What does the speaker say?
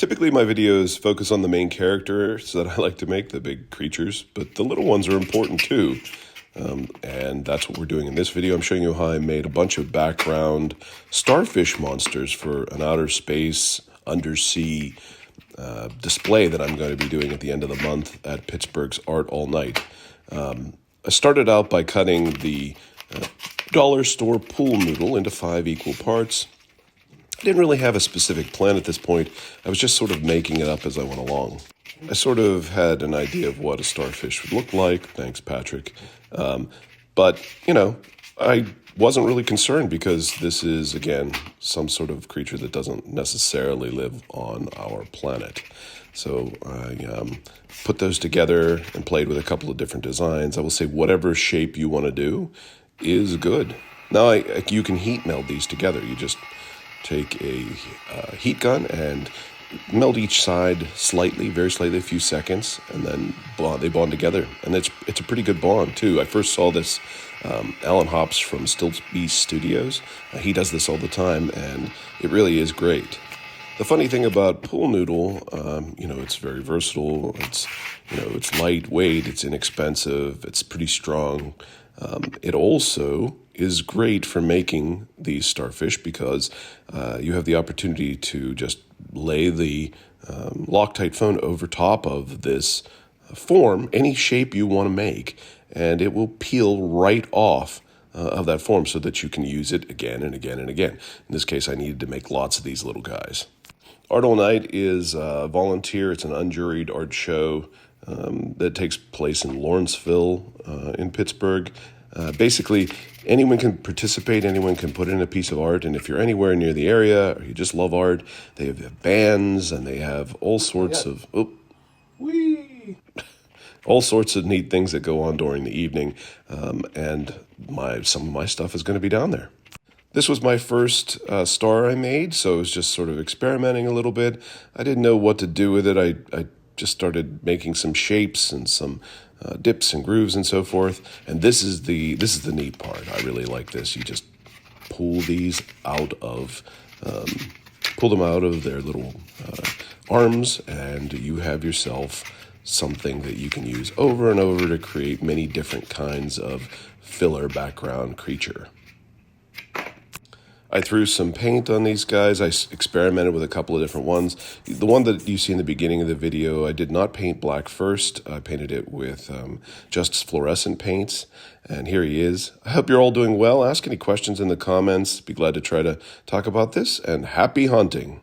Typically, my videos focus on the main characters that I like to make, the big creatures, but the little ones are important too. And that's what we're doing in this video. I'm showing you how I made a bunch of background starfish monsters for an outer space, undersea display that I'm going to be doing at the end of the month at Pittsburgh's Art All Night. I started out by cutting the dollar store pool noodle into 5 equal parts. I didn't really have a specific plan at this point. I was just sort of making it up as I went along. I sort of had an idea of what a starfish would look like. Thanks, Patrick. But, I wasn't really concerned because this is, again, some sort of creature that doesn't necessarily live on our planet. So I put those together and played with a couple of different designs. I will say whatever shape you want to do is good. Now, you can heat meld these together. You just take a heat gun and meld each side slightly, very slightly, a few seconds, and then they bond together. And it's a pretty good bond, too. I first saw this, Alan Hops from Stiltbeast Studios. He does this all the time, and it really is great. The funny thing about pool noodle, it's very versatile. It's lightweight, it's inexpensive, it's pretty strong. It also is great for making these starfish because you have the opportunity to just lay the Loctite phone over top of this form, any shape you want to make, and it will peel right off of that form so that you can use it again and again and again. In this case, I needed to make lots of these little guys. Art All Night is a volunteer. It's an unjuried art show that takes place in Lawrenceville in Pittsburgh. Basically, anyone can participate, anyone can put in a piece of art, and if you're anywhere near the area or you just love art, they have bands and they have all sorts of all sorts of neat things that go on during the evening, and some of my stuff is going to be down there. This was my first star I made, so I was just sort of experimenting a little bit. I didn't know what to do with it. I just started making some shapes and some dips and grooves and so forth. And this is the neat part. I really like this. You just pull these out of their little arms, and you have yourself something that you can use over and over to create many different kinds of filler background creature. I threw some paint on these guys. I experimented with a couple of different ones. The one that you see in the beginning of the video, I did not paint black first. I painted it with just fluorescent paints. And here he is. I hope you're all doing well. Ask any questions in the comments. Be glad to try to talk about this. And happy hunting.